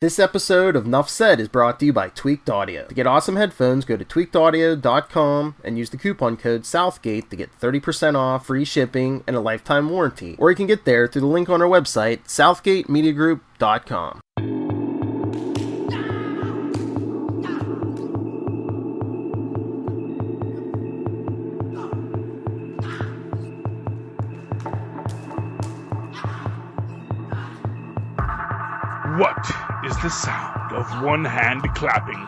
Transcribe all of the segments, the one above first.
This episode of Nuff Said is brought to you by Tweaked Audio. To get awesome headphones, go to tweakedaudio.com and use the coupon code Southgate to get 30% off, free shipping, and a lifetime warranty. Or you can get there through the link on our website, southgatemediagroup.com. What is the sound of one hand clapping?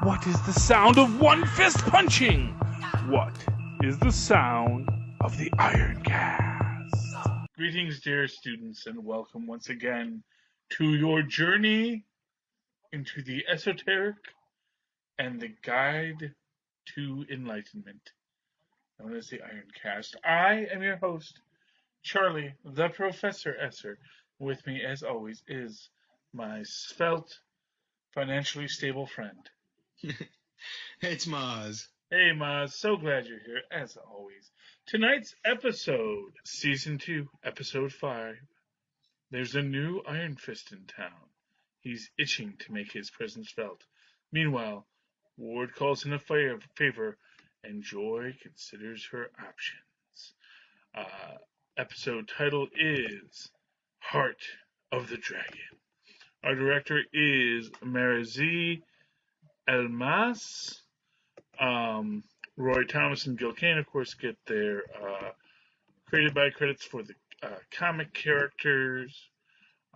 What is the sound of one fist punching? What is the sound of the IronCast? Greetings, dear students, and welcome once again to your journey into the esoteric and the guide to enlightenment, known as the IronCast. I am your host, Charlie, the Professor Esser. With me, as always, is my svelte, financially stable friend. It's Mozz. Hey, Mozz. So glad you're here, as always. Tonight's episode, Season 2, Episode 5. There's a new Iron Fist in town. He's itching to make his presence felt. Meanwhile, Ward calls in a favor, and Joy considers her options. Episode title is Heart of the Dragon. Our director is Marazzi Elmas. Roy Thomas and Gil Kane, of course, get their created by credits for the comic characters.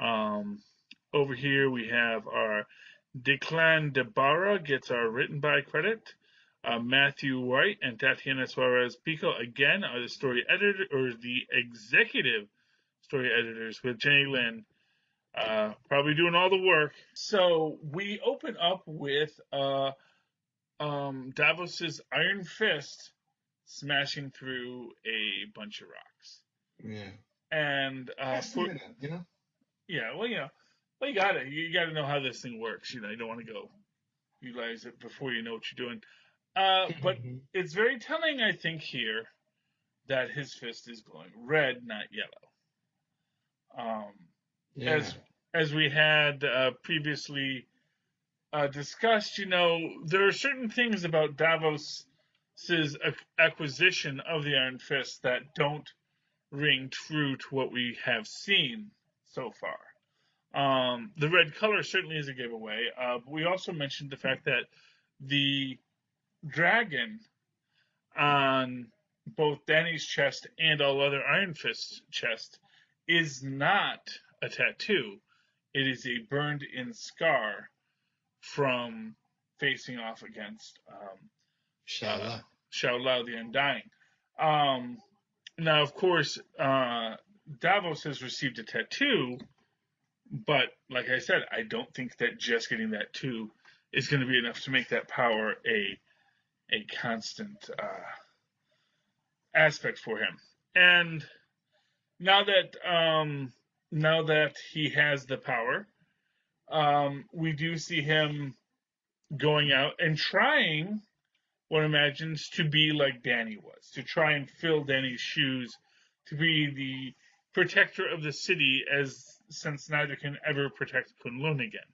Over here we have our Declan DeBarra gets our written by credit. Matthew White and Tatiana Suarez Pico again are the story editor or the executive story editors, with Jenny Lynn probably doing all the work. So we open up with Davos's Iron Fist smashing through a bunch of rocks. Yeah. And Yeah, well, you gotta know how this thing works. You don't want to go utilize it before you know what you're doing. But it's very telling, I think, here that his fist is glowing red, not yellow. As we had previously discussed, there are certain things about Davos's acquisition of the Iron Fist that don't ring true to what we have seen so far. The red color certainly is a giveaway. But we also mentioned the fact that the dragon on both Danny's chest and all other Iron Fist's chest is not a tattoo. It is a burned-in scar from facing off against Shao Lao the Undying. Now, of course, Davos has received a tattoo, but like I said, I don't think that just getting that tattoo is going to be enough to make that power a constant aspect for him. And now that he has the power, we do see him going out and trying, one imagines, to be like Danny was, to try and fill Danny's shoes, to be the protector of the city, since neither can ever protect Kunlun again.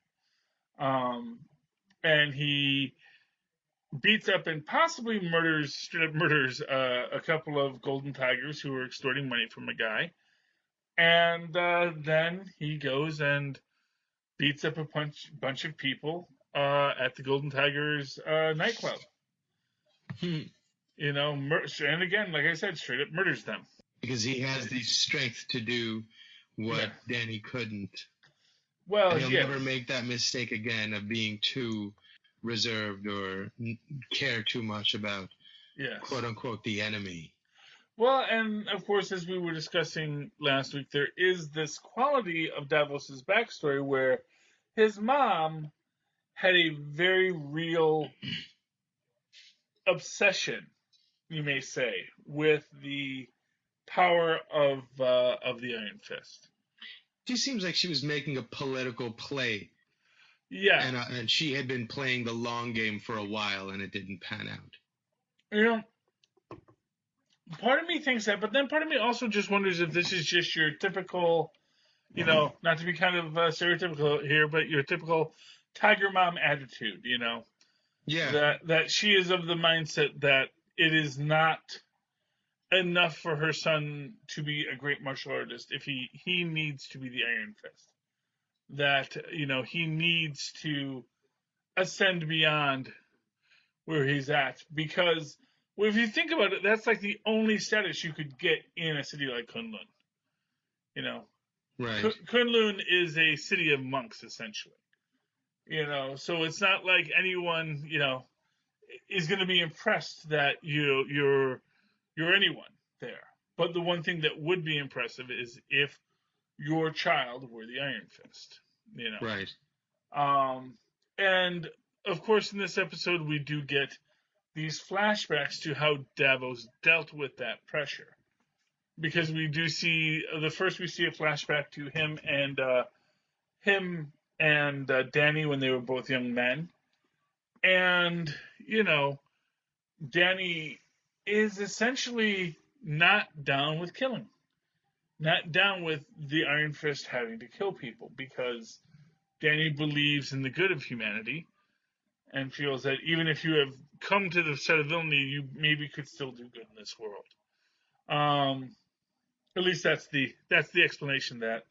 And he beats up and possibly straight up murders a couple of golden tigers who were extorting money from a guy. And then he goes and beats up a bunch of people at the Golden Tigers nightclub. And again, like I said, straight up murders them. Because he has the strength to do what Danny couldn't. Well, and he'll never make that mistake again of being too reserved or care too much about, quote-unquote, the enemy. Well, and of course, as we were discussing last week, there is this quality of Davos's backstory where his mom had a very real obsession, you may say, with the power of the Iron Fist. She seems like she was making a political play. Yeah. And she had been playing the long game for a while, and it didn't pan out. Part of me thinks that, but then part of me also just wonders if this is just your typical you know, not to be kind of stereotypical here, but your typical tiger mom attitude, you know, that she is of the mindset that it is not enough for her son to be a great martial artist if he needs to be the Iron Fist. That, you know, he needs to ascend beyond where he's at, because well, if you think about it, that's like the only status you could get in a city like Kunlun. You know, right? Kunlun is a city of monks, essentially. You know, so it's not like anyone, you know, is going to be impressed that you're anyone there. But the one thing that would be impressive is if your child were the Iron Fist. You know, right? And of course, in this episode, we do get these flashbacks to how Davos dealt with that pressure, because we do see we see a flashback to him and Danny when they were both young men, and you know, Danny is essentially not down with killing, not down with the Iron Fist having to kill people, because Danny believes in the good of humanity and feels that even if you have come to the side of villainy, you maybe could still do good in this world. At least that's the explanation that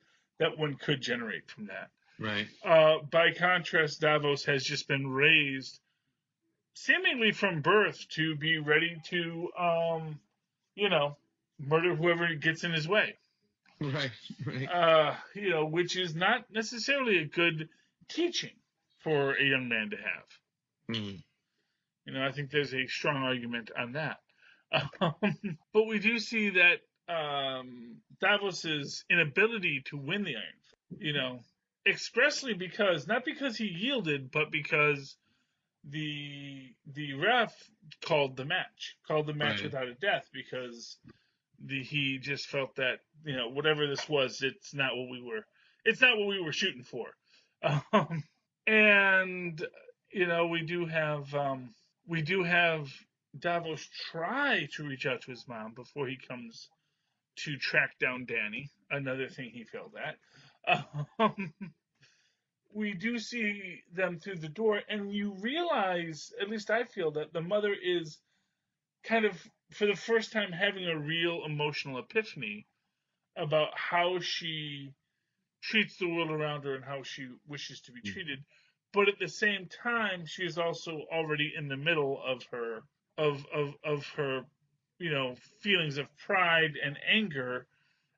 one could generate from that. Right. By contrast, Davos has just been raised, seemingly from birth, to be ready to, you know, murder whoever gets in his way. Right. You know, which is not necessarily a good teaching for a young man to have. You know, I think there's a strong argument on that. But we do see that Davos's inability to win the Iron Fist, you know, expressly not because he yielded, but because the ref called the match right. Without a death, because he just felt that, you know, whatever this was, it's not what we were shooting for. And you know, we do have Davos try to reach out to his mom before he comes to track down Danny. Another thing he failed at. We do see them through the door, and you realize, at least I feel, that the mother is kind of, for the first time, having a real emotional epiphany about how she treats the world around her and how she wishes to be treated. But at the same time, she is also already in the middle of her you know, feelings of pride and anger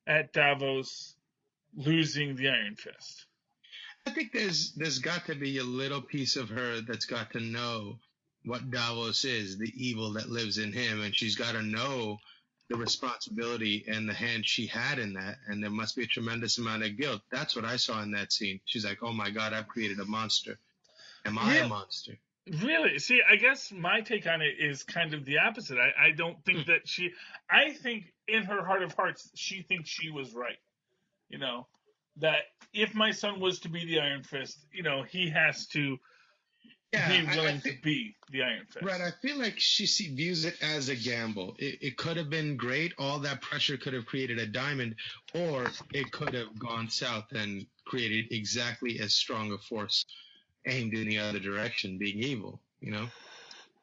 at Davos losing the Iron Fist. I think there's got to be a little piece of her that's got to know what Davos is, the evil that lives in him, and she's got to know the responsibility and the hand she had in that, and there must be a tremendous amount of guilt. That's what I saw in that scene. She's like, oh my God, I've created a monster. Am I a monster? Really? See, I guess my take on it is kind of the opposite. I don't think that I think in her heart of hearts, she thinks she was right. You know, that if my son was to be the Iron Fist, you know, he has to be willing to be the Iron Fist. Right. I feel like she views it as a gamble. It could have been great. All that pressure could have created a diamond, or it could have gone south and created exactly as strong a force aimed in the other direction, being evil, you know?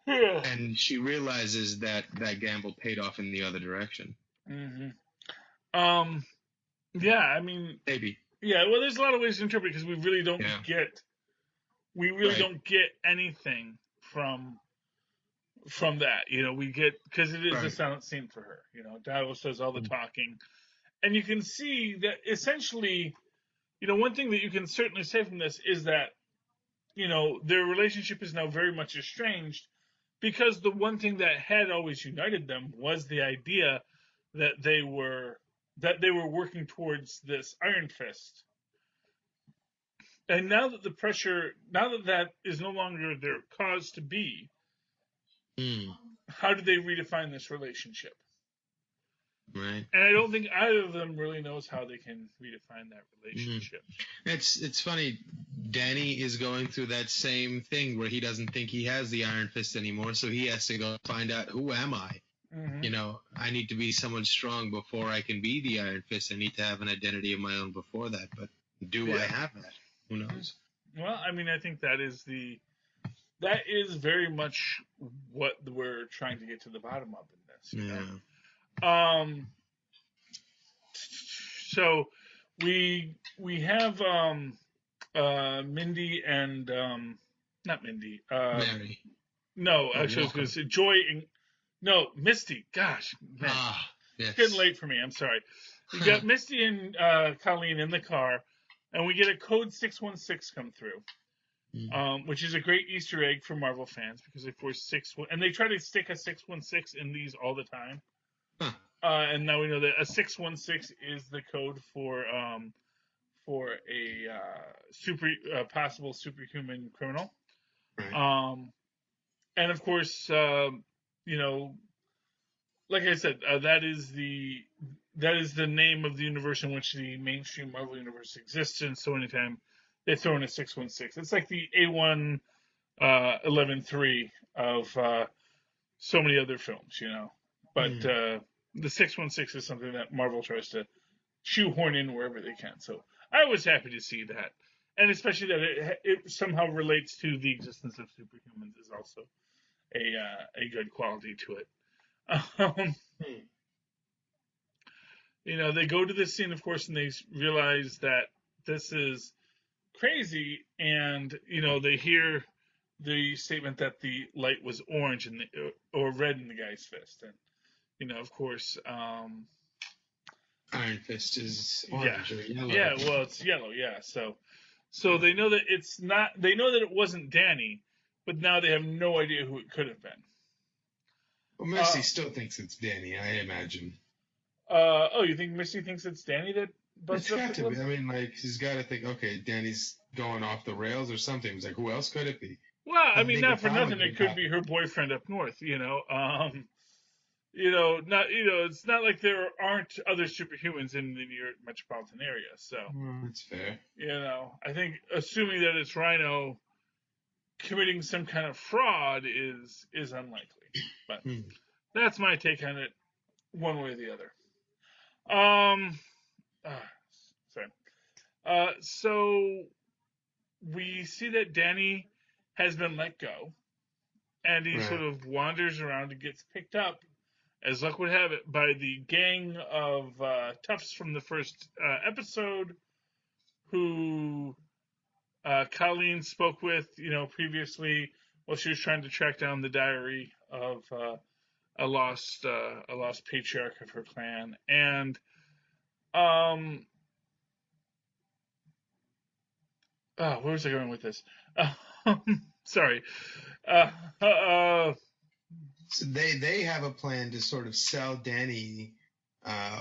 Yeah. And she realizes that gamble paid off in the other direction. Mm-hmm. Yeah, I mean, maybe. Yeah, well, there's a lot of ways to interpret, because we really don't get anything from that. You know, we get, because it is a silent scene for her. You know, Davos does all the talking, and you can see that essentially, you know, one thing that you can certainly say from this is that, you know, their relationship is now very much estranged, because the one thing that had always united them was the idea that they were working towards this Iron Fist. And now that that is no longer their cause to be, how do they redefine this relationship? Right. And I don't think either of them really knows how they can redefine that relationship. It's funny. Danny is going through that same thing where he doesn't think he has the Iron Fist anymore, so he has to go find out, who am I? You know, I need to be someone strong before I can be the Iron Fist. I need to have an identity of my own before that. But do I have that? Who knows? Well, I mean, I think that is very much what we're trying to get to the bottom of in this. You know? So we have Mindy and not Mindy. Mary. No, actually, I was going to say Joy and Misty. Gosh, man, yes. It's getting late for me. I'm sorry. We got Misty and Colleen in the car, and we get a code 616 come through. Which is a great Easter egg for Marvel fans because they force and they try to stick a 616 in these all the time. And now we know that a 616 is the code for a possible superhuman criminal. Right. And of course, you know, like I said, that is the name of the universe in which the mainstream Marvel universe exists. And so anytime they throw in a 616, it's like the A1 11-3 of so many other films, you know. But the 616 is something that Marvel tries to shoehorn in wherever they can. So I was happy to see that, and especially that it somehow relates to the existence of superhumans is also a good quality to it. You know, they go to this scene, of course, and they realize that this is crazy, and you know they hear the statement that the light was orange or red in the guy's fist, and you know, of course, Iron Fist is orange or yellow. Yeah, well, it's yellow. Yeah, so they know that it's not. They know that it wasn't Danny, but now they have no idea who it could have been. Well, Misty still thinks it's Danny, I imagine. You think Misty thinks it's Danny that busted up? It's got to be. I mean, like, she's got to think, okay, Danny's going off the rails or something. It's like, who else could it be? Well, I mean, not for nothing, it could be her boyfriend up north. You know, it's not like there aren't other superhumans in the New York metropolitan area. So that's fair. You know, I think assuming that it's Rhino committing some kind of fraud is unlikely. But that's my take on it, one way or the other. So we see that Danny has been let go, and he sort of wanders around and gets picked up, as luck would have it, by the gang of toughs from the first episode, who Colleen spoke with, you know, previously while she was trying to track down the diary of a lost patriarch of her clan, and where was I going with this? Sorry. So they have a plan to sort of sell Danny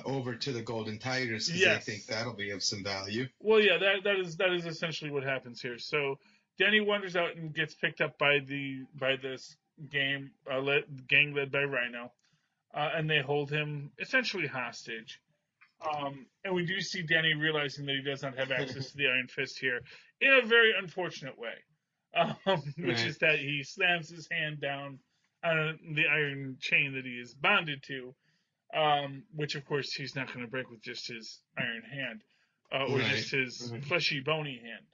over to the Golden Tigers because they think that'll be of some value. Well, yeah, that is essentially what happens here. So Danny wanders out and gets picked up by this gang led by Rhino, and they hold him essentially hostage. And we do see Danny realizing that he does not have access to the Iron Fist here in a very unfortunate way, which is that he slams his hand down on the iron chain that he is bonded to, which of course he's not going to break with just his iron hand, or just his fleshy, bony hand.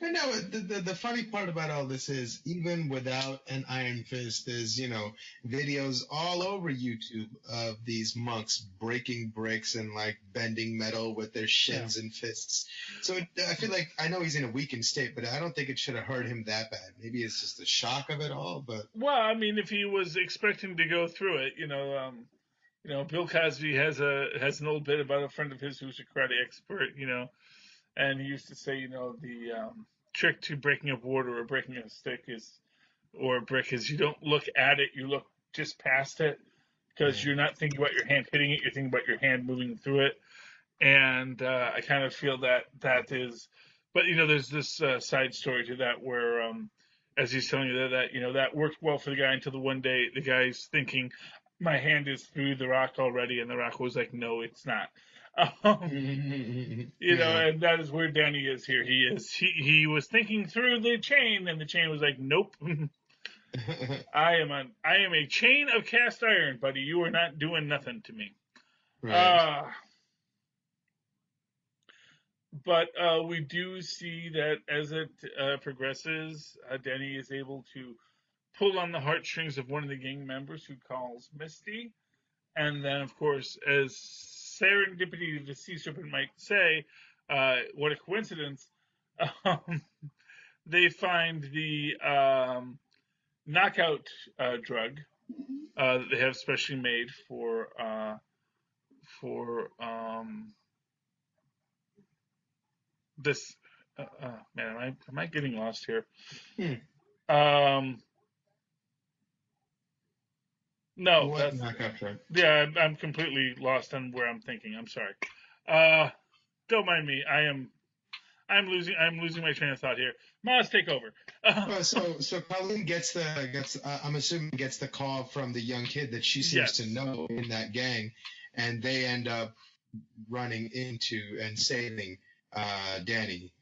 I know the funny part about all this is even without an Iron Fist, there's, you know, videos all over YouTube of these monks breaking bricks and like bending metal with their shins and fists. So I feel like, I know he's in a weakened state, but I don't think it should have hurt him that bad. Maybe it's just the shock of it all. But well, I mean, if he was expecting to go through it, you know, Bill Cosby has an old bit about a friend of his who's a karate expert, you know, and he used to say, you know, the trick to breaking up wood or breaking a stick or a brick is you don't look at it, you look just past it, because you're not thinking about your hand hitting it, you're thinking about your hand moving through it. And I kind of feel that is, but you know, there's this side story to that where, as he's telling you that you know that worked well for the guy until the one day the guy's thinking, my hand is through the rock already, and the rock was like, no, it's not. You know, and that is where Danny is here. He was thinking through the chain, and the chain was like, nope. I am a chain of cast iron, buddy. You are not doing nothing to me. Right. But we do see that as it progresses, Denny is able to pull on the heartstrings of one of the gang members who calls Misty. And then, of course, as serendipity the sea serpent might say, what a coincidence, um, they find the knockout drug that they have specially made for this. Man, am I getting lost here? No, What knockout drug? Yeah, I'm completely lost on where I'm thinking. I'm sorry. Don't mind me. I'm losing my train of thought here. Mozz, take over. So Colleen gets I'm assuming gets the call from the young kid that she seems to know in that gang, and they end up running into and saving Danny.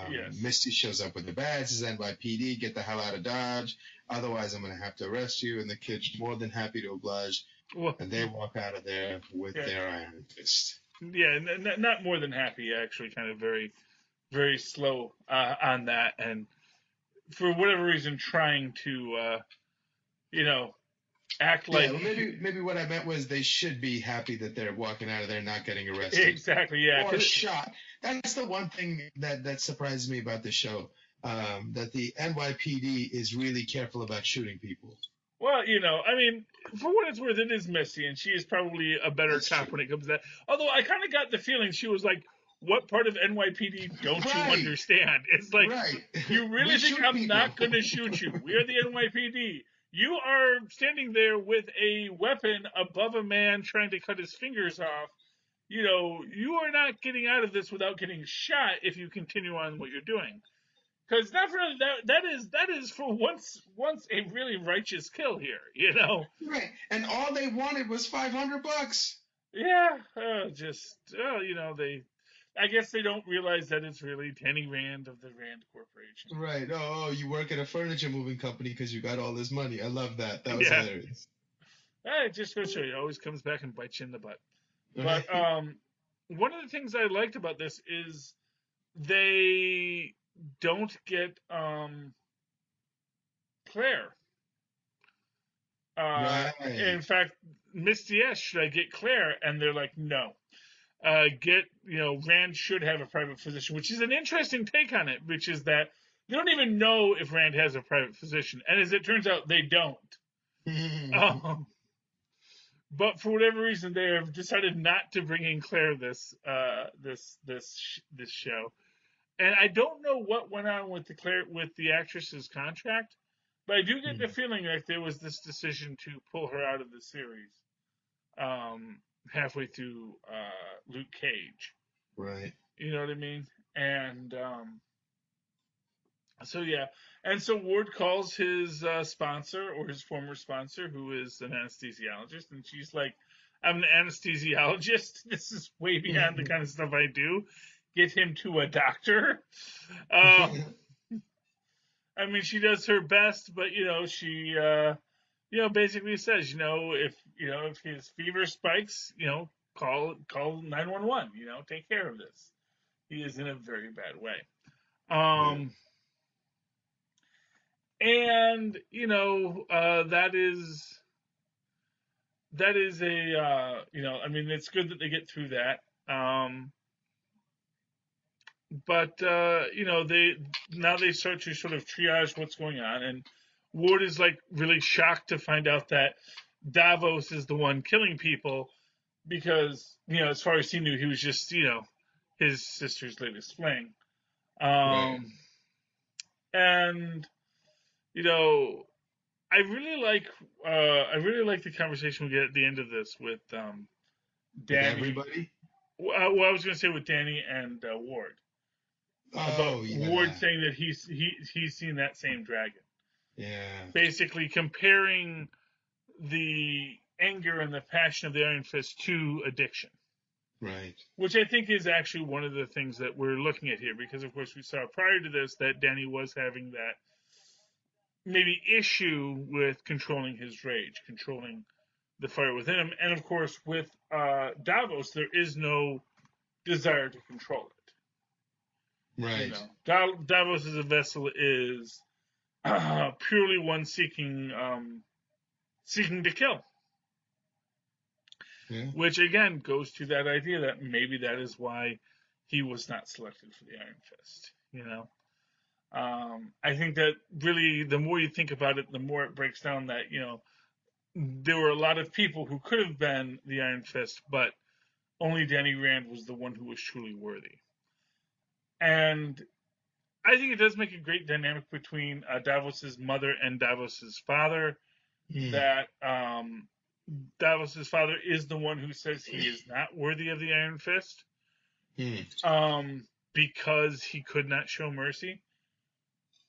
Yes. Misty shows up with the badge, says NYPD, get the hell out of Dodge, otherwise I'm going to have to arrest you, and the kid's more than happy to oblige, and they walk out of there with their iron fist. Yeah, not more than happy, actually, kind of very, very slow on that, and for whatever reason trying to, act like... Yeah, well, maybe what I meant was they should be happy that they're walking out of there not getting arrested. Exactly, yeah. Or shot. That's the one thing that surprises me about the show, that the NYPD is really careful about shooting people. Well, I mean, for what it's worth, it is Misty, and she is probably a better cop when it comes to that. Although I kind of got the feeling she was like, what part of NYPD don't you understand? It's like, you really think I'm not going to shoot you? We are the NYPD. You are standing there with a weapon above a man trying to cut his fingers off. You are not getting out of this without getting shot if you continue on what you're doing. Because that is for once a really righteous kill here, Right, and all they wanted was $500. Yeah, I guess they don't realize that it's really Danny Rand of the Rand Corporation. Right. Oh, you work at a furniture moving company because you got all this money. I love that. That was hilarious. It just goes to show you, it always comes back and bites you in the butt. But one of the things I liked about this is they don't get Claire. In fact, Misty asks, should I get Claire? And they're like, no. Rand should have a private physician, which is an interesting take on it, which is that they don't even know if Rand has a private physician. And as it turns out, they don't. But for whatever reason, they have decided not to bring in Claire this show. And I don't know what went on with the actress's contract, but I do get the feeling like there was this decision to pull her out of the series halfway through Luke Cage. Right. You know what I mean? And so Ward calls his sponsor, or his former sponsor, who is an anesthesiologist, and she's like, I'm an anesthesiologist. This is way beyond the kind of stuff I do. Get him to a doctor. I mean, she does her best, but she basically says, if his fever spikes, call 911. Take care of this. He is in a very bad way. And that is a I mean, it's good that they get through that. But they start to sort of triage what's going on, and Ward is like really shocked to find out that Davos is the one killing people, because as far as he knew, he was just his sister's latest fling. And I really like the conversation we get at the end of this with Danny. With everybody? Well, I was going to say with Danny and Ward. Ward saying that he's seen that same dragon. Yeah. Basically comparing the anger and the passion of the Iron Fist to addiction. Right. Which I think is actually one of the things that we're looking at here, because of course we saw prior to this that Danny was having maybe issue with controlling his rage, controlling the fire within him. And of course, with Davos, there is no desire to control it. Right. You know, Davos as a vessel is purely one seeking to kill. Yeah. Which again goes to that idea that maybe that is why he was not selected for the Iron Fist. You know, I think that really the more you think about it, the more it breaks down that, you know, there were a lot of people who could have been the Iron Fist, but only Danny Rand was the one who was truly worthy. And I think it does make a great dynamic between Davos's mother and Davos's father. That Davos's father is the one who says he is not worthy of the Iron Fist, because he could not show mercy,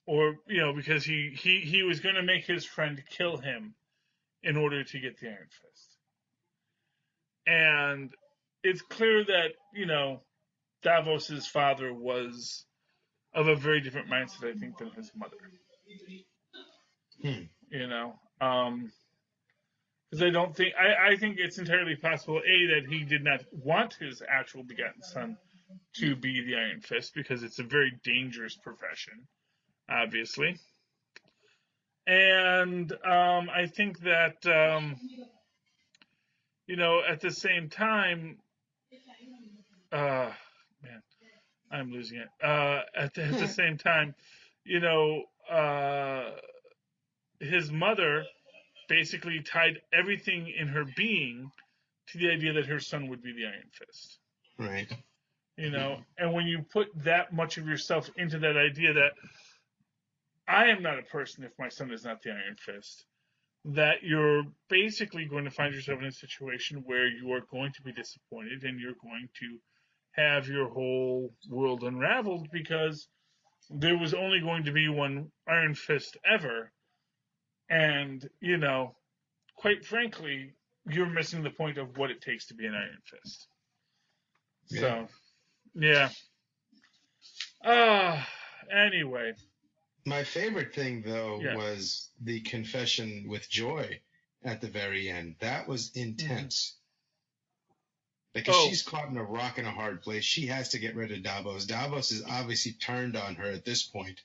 or, you know, because he was going to make his friend kill him in order to get the Iron Fist. And it's clear that, you know, Davos's father was of a very different mindset, I think, than his mother. You know, because I think it's entirely possible, that he did not want his actual begotten son to be the Iron Fist, because it's a very dangerous profession, obviously. And I think that, you know, at the same time, man, I'm losing it. At the same time, you know, his mother basically tied everything in her being to the idea that her son would be the Iron Fist. Right. You know, and when you put that much of yourself into that idea that I am not a person if my son is not the Iron Fist, that you're basically going to find yourself in a situation where you are going to be disappointed and you're going to have your whole world unraveled, because there was only going to be one Iron Fist ever. And, you know, quite frankly, you're missing the point of what it takes to be an Iron Fist. Yeah. So, yeah. Anyway. My favorite thing, though, was the confession with Joy at the very end. That was intense. Because she's caught in a rock and a hard place. She has to get rid of Davos. Davos is obviously turned on her at this point.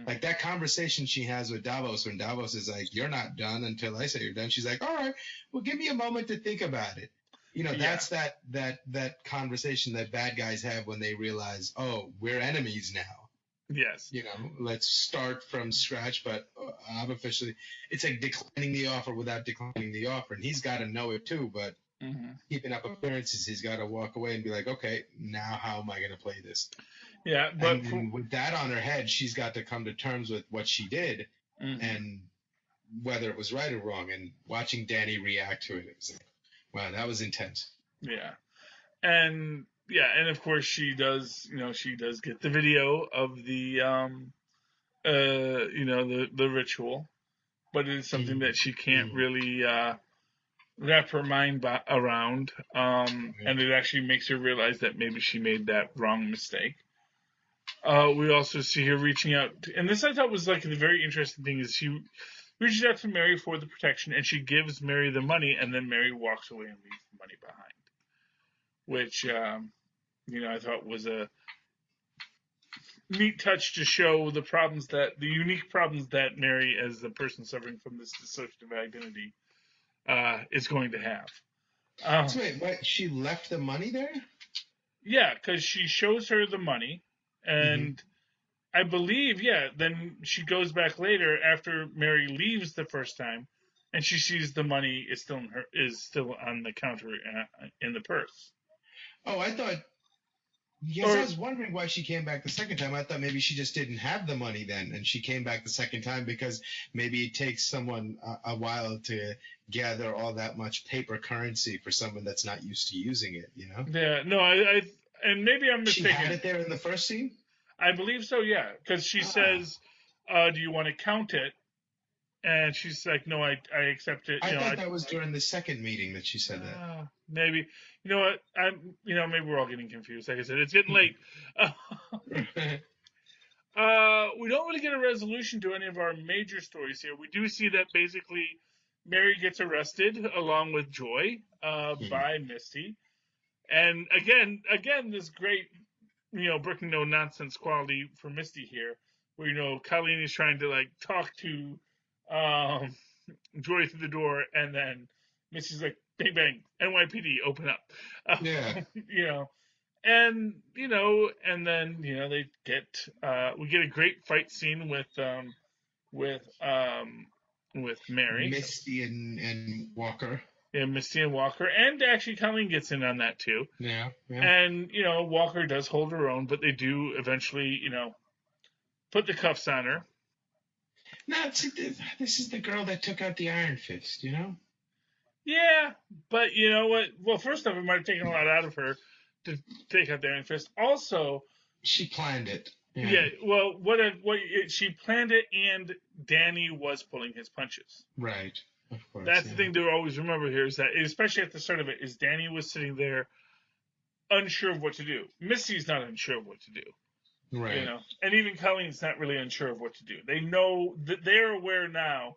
Like that conversation she has with Davos, when Davos is like, "You're not done until I say you're done." She's like, "All right, well, give me a moment to think about it." You know, that's that conversation that bad guys have when they realize, oh, we're enemies now. Yes. You know, let's start from scratch, but I'm officially, it's like declining the offer without declining the offer. And he's got to know it too, but keeping up appearances, he's got to walk away and be like, okay, now how am I going to play this? Yeah, but and with that on her head, she's got to come to terms with what she did and whether it was right or wrong. And watching Danny react to it, it was like, wow, that was intense. Yeah. And of course she does get the video of the the ritual, but it is something that she can't really wrap her mind around, and it actually makes her realize that maybe she made that wrong mistake. We also see her reaching out, and this I thought was like the very interesting thing, is she reaches out to Mary for the protection, and she gives Mary the money, and then Mary walks away and leaves the money behind. Which, I thought was a neat touch to show the unique problems that Mary, as the person suffering from this dissociative identity, is going to have. So wait, she left the money there? Yeah, because she shows her the money, and I believe, then she goes back later after Mary leaves the first time, and she sees the money is still on the counter in the purse. Oh, I thought. Yes, I was wondering why she came back the second time. I thought maybe she just didn't have the money then, and she came back the second time because maybe it takes someone a while to gather all that much paper currency for someone that's not used to using it, you know? Yeah, no, and maybe I'm mistaken. She had it there in the first scene? I believe so, yeah, because she says, do you want to count it? And she's like, no, I accept it. I thought that was during the second meeting that she said that. Maybe. You know what? Maybe we're all getting confused. Like I said, it's getting late. We don't really get a resolution to any of our major stories here. We do see that basically Mary gets arrested along with Joy by Misty. And again, this great, breaking no nonsense quality for Misty here, where Colleen is trying to like talk to Joy through the door, and then Misty's like, "Bang bang, NYPD, open up." Yeah. And then they get we get a great fight scene with Mary. Misty and Walker. Yeah, Misty and Walker, and actually Colleen gets in on that too. Yeah. And Walker does hold her own, but they do eventually put the cuffs on her. No, this is the girl that took out the Iron Fist, Yeah, but you know what? Well, first off, it might have taken a lot out of her to take out the Iron Fist. Also, she planned it. Yeah. Well, she planned it, and Danny was pulling his punches. Right. Of course. That's the thing to always remember here, is that, especially at the start of it, is Danny was sitting there unsure of what to do. Missy's not unsure of what to do. Right. And even Colleen's not really unsure of what to do. They know that they're aware now,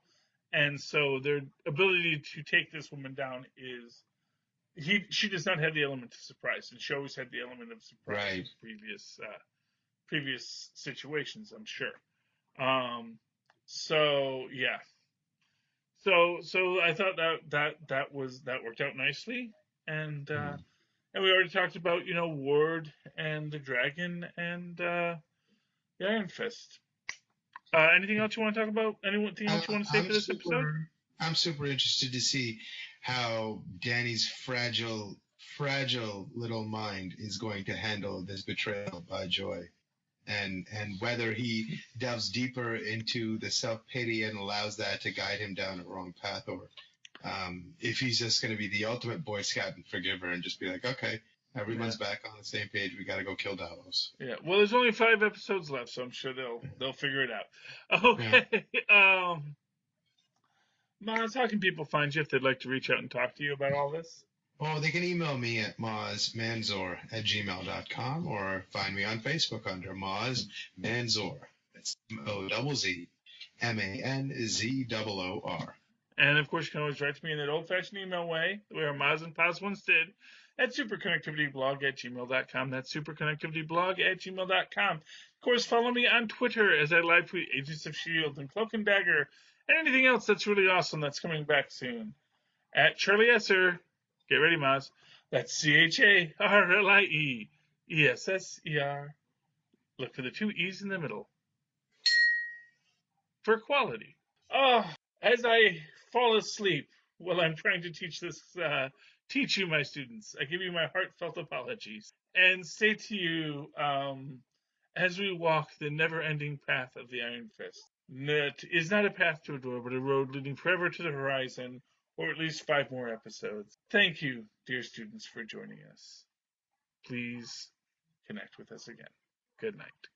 and so their ability to take this woman down is she does not have the element of surprise, and she always had the element of surprise in previous situations, I'm sure. So yeah. So I thought that worked out nicely, and we already talked about Ward and the dragon and the Iron Fist. Anything else you want to talk about? Anything else you want to say for this episode? I'm super interested to see how Danny's fragile little mind is going to handle this betrayal by Joy, and whether he delves deeper into the self-pity and allows that to guide him down a wrong path, or if he's just going to be the ultimate Boy Scout and forgiver and just be like, okay, everyone's back on the same page. We got to go kill Davos. Yeah. Well, there's only 5 episodes left, so I'm sure they'll figure it out. Okay. Yeah. Mozz, how can people find you if they'd like to reach out and talk to you about all this? Oh, they can email me at mozzmanzor@gmail.com, or find me on Facebook under Mozz Manzor. That's MOZZMANZOOR. And of course, you can always write to me in that old-fashioned email way, where Mozz and Paz once did, at superconnectivityblog@gmail.com. That's superconnectivityblog@gmail.com. Of course, follow me on Twitter as I live tweet Agents of S.H.I.E.L.D. and Cloak and Dagger, and anything else that's really awesome that's coming back soon. At Charlie Esser. Get ready, Mozz. That's CharlieEsser. Look for the 2 E's in the middle. For quality. Oh, as I fall asleep while I'm trying to teach you, my students, I give you my heartfelt apologies and say to you, as we walk the never-ending path of the Iron Fist, that is not a path to a door, but a road leading forever to the horizon, or at least 5 more episodes. Thank you, dear students, for joining us. Please connect with us again. Good night.